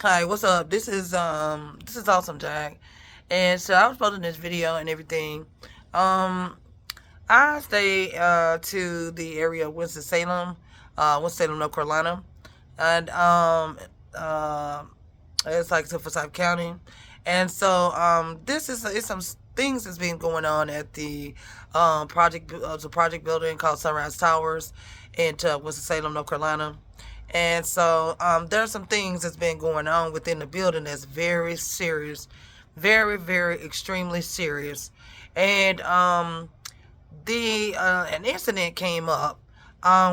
Hi, what's up? This is Awesome Jack. And so I was posting this video and everything. Um I stay to the area of Winston-Salem, North Carolina. And uh it's like to Forsyth County. And so this is it's some things that's been going on at the project building called Sunrise Towers in Winston-Salem, North Carolina. And so there's some things that's been going on within the building that's very serious, very, very extremely serious. And the an incident came up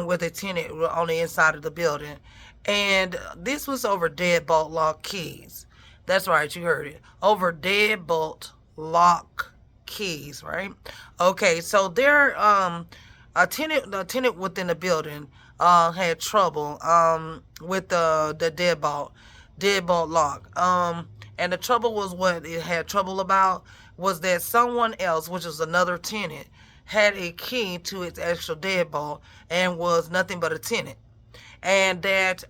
with a tenant on the inside of the building, and this was over deadbolt lock keys. That's right, you heard it. Over deadbolt lock keys, right? Okay, so there a tenant within the building had trouble with the deadbolt lock. And the trouble was, what it had trouble about was that someone else, which was another tenant, had a key to its actual deadbolt and was nothing but a tenant. And that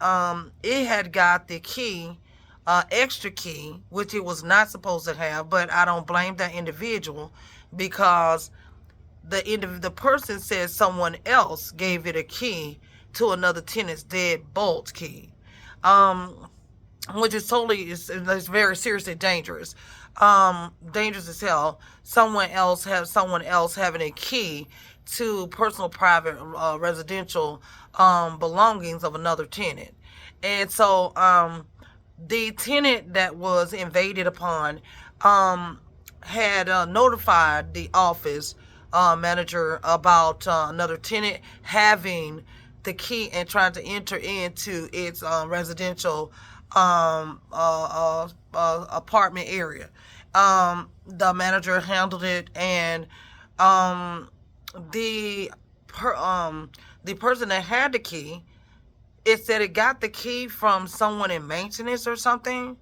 it had got the key, extra key, which it was not supposed to have. But I don't blame that individual, because the person said someone else gave it a key to another tenant's deadbolt key. Um, which is totally is very seriously dangerous. Dangerous as hell. Someone else having a key to personal, private, residential belongings of another tenant. And so the tenant that was invaded upon had notified the office manager about another tenant having the key and trying to enter into its residential apartment area. The manager handled it, and um, the per, the person that had the key, it said it got the key from someone in maintenance or something,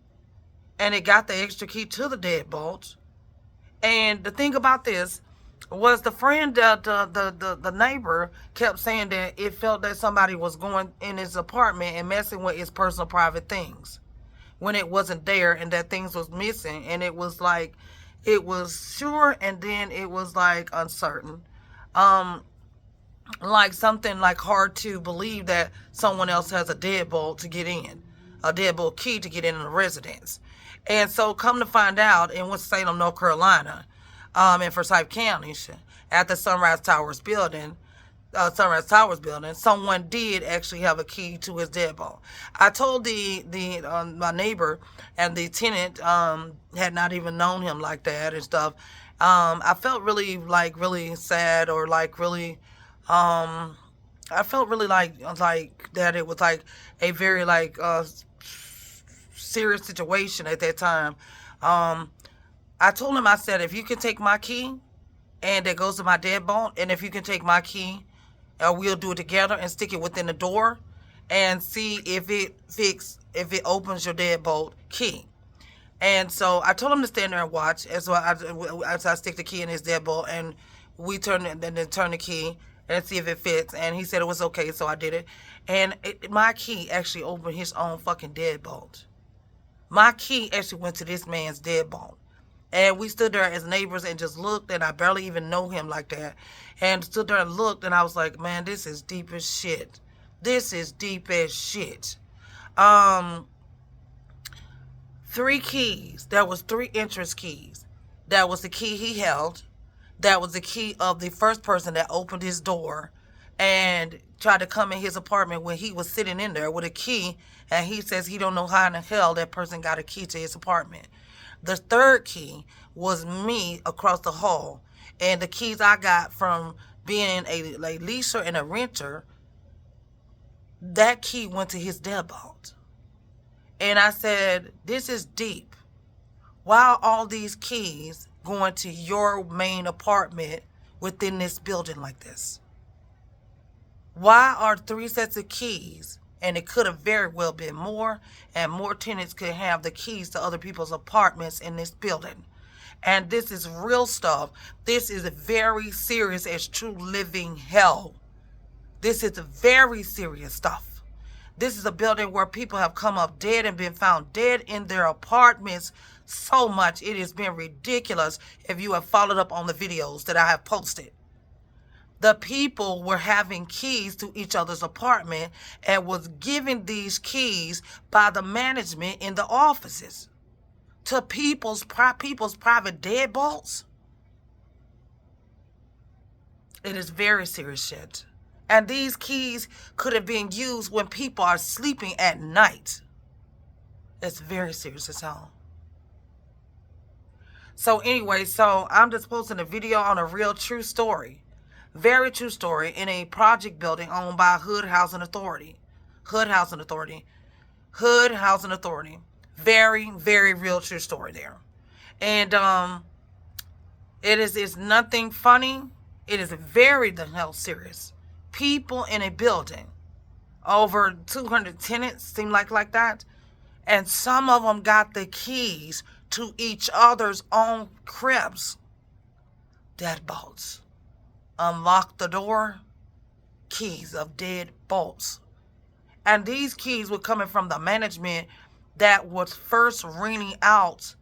and it got the extra key to the deadbolt. And the thing about this was, the friend, the neighbor kept saying that it felt that somebody was going in his apartment and messing with his personal private things when it wasn't there, and that things was missing. And it was like, it was sure, and then it was like uncertain. Um, like something like hard to believe that someone else has a deadbolt to get in, a deadbolt key to get in the residence. And so come to find out, in Winston-Salem, North Carolina, in Forsyth County, at the Sunrise Towers building, someone did actually have a key to his deadbolt. I told the my neighbor, and the tenant had not even known him like that and stuff. I felt really sad, or like really um I felt really like that it was like a very serious situation at that time. Um I told him, I said, if you can take my key and that goes to my deadbolt, and if you can take my key, we'll do it together and stick it within the door and see if it opens your deadbolt key. And so I told him to stand there and watch as I stick the key in his deadbolt, and we turn the key and see if it fits. And he said it was okay, so I did it. And my key actually opened his own fucking deadbolt. My key actually went to this man's deadbolt. And we stood there as neighbors and just looked, and I barely even know him like that. And stood there and looked, and I was like, man, this is deep as shit. This is deep as shit. Um, Three keys. There was three entrance keys. That was the key he held. That was the key of the first person that opened his door and tried to come in his apartment when he was sitting in there with a key, and he says he don't know how in the hell that person got a key to his apartment. The third key was me across the hall, and the keys I got from being a leaser and a renter, that key went to his deadbolt. And I said, this is deep. Why are all these keys going to your main apartment within this building like this? Why are three sets of keys? And it could have very well been more, and more tenants could have the keys to other people's apartments in this building. And this is real stuff. This is very serious as true living hell. This is very serious stuff. This is a building where people have come up dead and been found dead in their apartments so much. It has been ridiculous if you have followed up on the videos that I have posted. The people were having keys to each other's apartment and was giving these keys by the management in the offices to people's private deadbolts. It is very serious shit. And these keys could have been used when people are sleeping at night. It's very serious as hell. So anyway, so I'm just posting a video on a real true story. Very true story in a project building owned by Hood Housing Authority. Hood Housing Authority. Hood Housing Authority. Very, very real true story there. And it's nothing funny. It is very the hell serious. People in a building, over 200 tenants, seem like that, and some of them got the keys to each other's own cribs. Deadbolts. Unlock the door. Keys of deadbolts. And these keys were coming from the management that was first renting out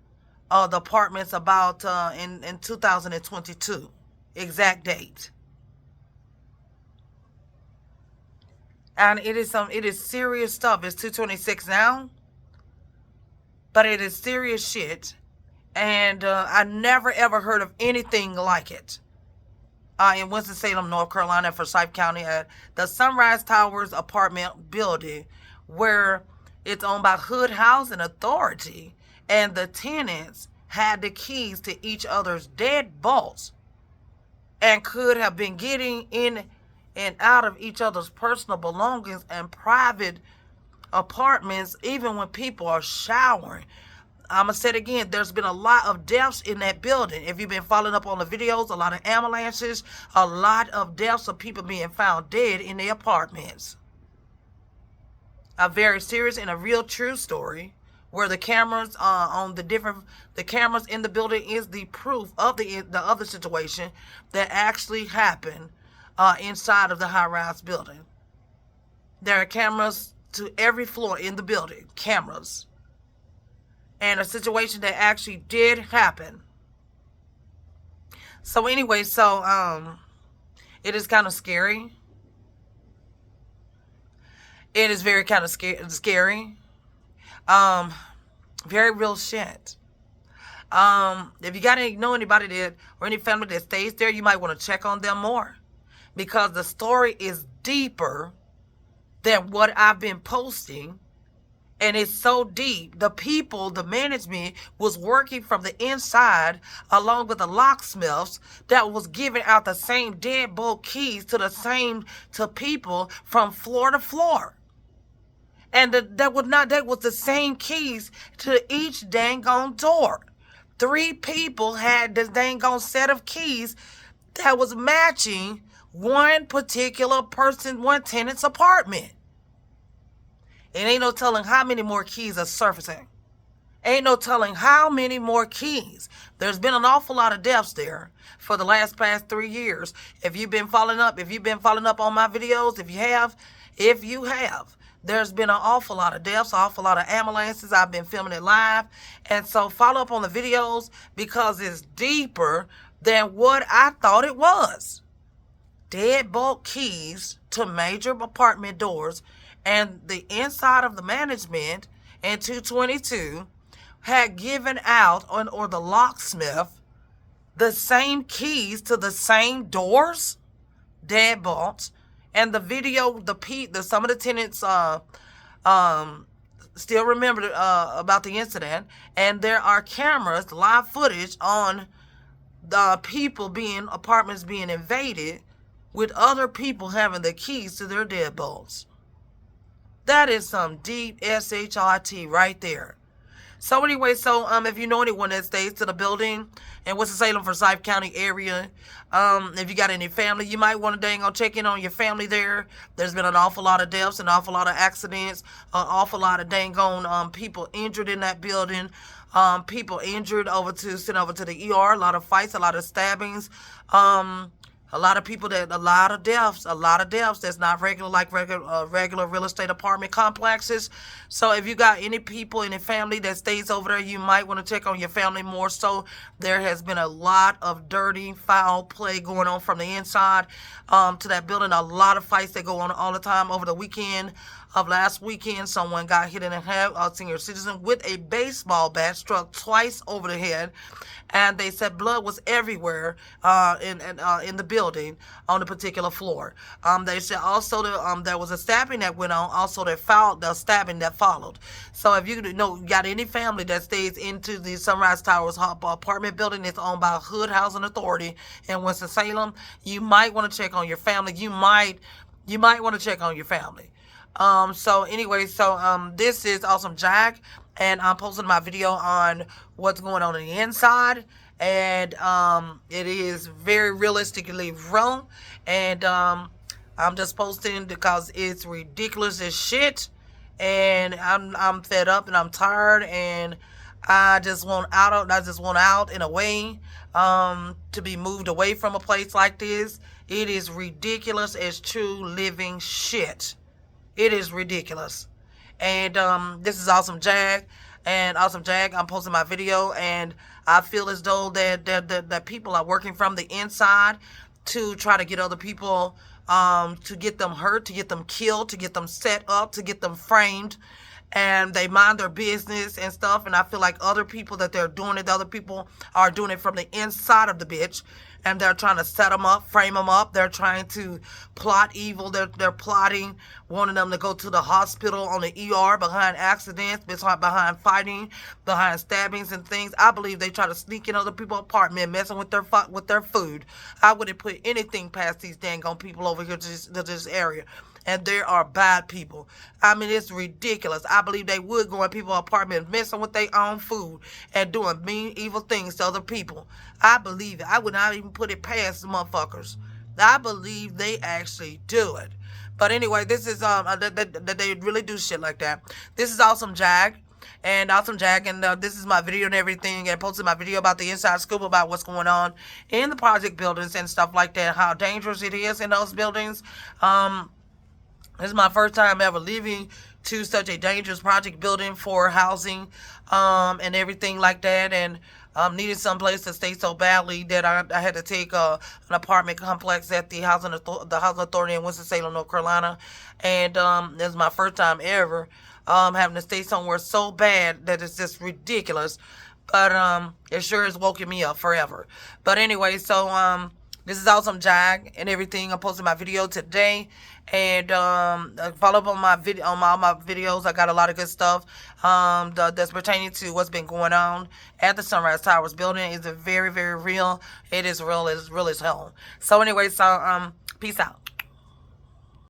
the apartments about in 2022. Exact date. And it is serious stuff. It's 226 now. But it is serious shit. And I never ever heard of anything like it. In Winston-Salem, North Carolina, Forsyth County, at the Sunrise Towers apartment building, where it's owned by Hood Housing Authority, and the tenants had the keys to each other's deadbolts and could have been getting in and out of each other's personal belongings and private apartments, even when people are showering. I'm going to say it again. There's been a lot of deaths in that building. If you've been following up on the videos, a lot of ambulances, a lot of deaths of people being found dead in their apartments. A very serious and a real true story where the cameras on the cameras in the building is the proof of the other situation that actually happened inside of the high-rise building. There are cameras to every floor in the building. Cameras. And a situation that actually did happen. So anyway, it is kind of scary. It is very kind of scary. Very real shit. If you know anybody that, or any family that stays there, you might want to check on them more. Because the story is deeper than what I've been posting. And it's so deep. The people, the management was working from the inside along with the locksmiths that was giving out the same deadbolt keys to people from floor to floor. And that was the same keys to each dang on door. 3 people had this dang on set of keys that was matching one particular person, one tenant's apartment. And ain't no telling how many more keys are surfacing. Ain't no telling how many more keys. There's been an awful lot of deaths there for the past 3 years. If you've been following up on my videos, if you have, there's been an awful lot of deaths, an awful lot of ambulances. I've been filming it live. And so follow up on the videos because it's deeper than what I thought it was. Deadbolt keys to major apartment doors. And the inside of the management in 222 had given out, or the locksmith, the same keys to the same doors, deadbolts. And the video, some of the tenants still remember about the incident. And there are cameras, live footage on the apartments being invaded with other people having the keys to their deadbolts. That is some deep shit right there. So anyway, if you know anyone that stays to the building in Winston-Salem, Forsyth County area, if you got any family, you might want to check in on your family there. There's been an awful lot of deaths, an awful lot of accidents, an awful lot of people injured in that building. People injured sent over to the ER, a lot of fights, a lot of stabbings. A lot of deaths that's not regular, like regular real estate apartment complexes. So if you got any people in the family that stays over there, you might want to check on your family more so. There has been a lot of dirty, foul play going on from the inside to that building. A lot of fights that go on all the time. Over the weekend of last weekend, someone got hit in the head, a senior citizen, with a baseball bat, struck twice over the head, and they said blood was everywhere in the building on the particular floor. They said also there was a stabbing that went on, also the stabbing that followed. So if you got any family that stays into the Sunrise Towers apartment building, it's owned by Hood Housing Authority in Winston-Salem, you might want to check on your family. You might want to check on your family. So anyway, this is Awesome Jack, and I'm posting my video on what's going on the inside, and it is very realistically wrong, and I'm just posting because it's ridiculous as shit, and I'm fed up and I'm tired, and I just want out in a way to be moved away from a place like this. It is ridiculous as true living shit. It is ridiculous. And this is Awesome Jag. And Awesome Jag, I'm posting my video, and I feel as though that people are working from the inside to try to get other people, to get them hurt, to get them killed, to get them set up, to get them framed. And they mind their business and stuff. And I feel like other people that they're doing it, other people are doing it from the inside of the bitch. And they're trying to set them up, frame them up. They're trying to plot evil. They're plotting, wanting them to go to the hospital on the ER behind accidents, behind fighting, behind stabbings and things. I believe they try to sneak in other people's apartment, messing with their food. I wouldn't put anything past these dang on people over here to this area. And there are bad people. I mean, it's ridiculous. I believe they would go in people's apartments, messing with their own food and doing mean, evil things to other people. I believe it. I would not even put it past the motherfuckers. I believe they actually do it. But anyway, this is that they really do shit like that. This is Awesome Jag. And Awesome Jack, and this is my video and everything, and I posted my video about the inside scoop about what's going on in the project buildings and stuff like that, how dangerous it is in those buildings. This is my first time ever leaving to such a dangerous project building for housing and everything like that, and needed someplace to stay so badly that I had to take an apartment complex at the Housing Authority in Winston-Salem, North Carolina. And this is my first time ever having to stay somewhere so bad that it's just ridiculous. But it sure is woken me up forever. But anyway, so this is Awesome Jag and everything. I'm posting my video today, and follow up on my video, on all my videos. I got a lot of good stuff that's pertaining to what's been going on at the Sunrise Towers building. It's very, very real. It is real as hell. So anyway, so peace out.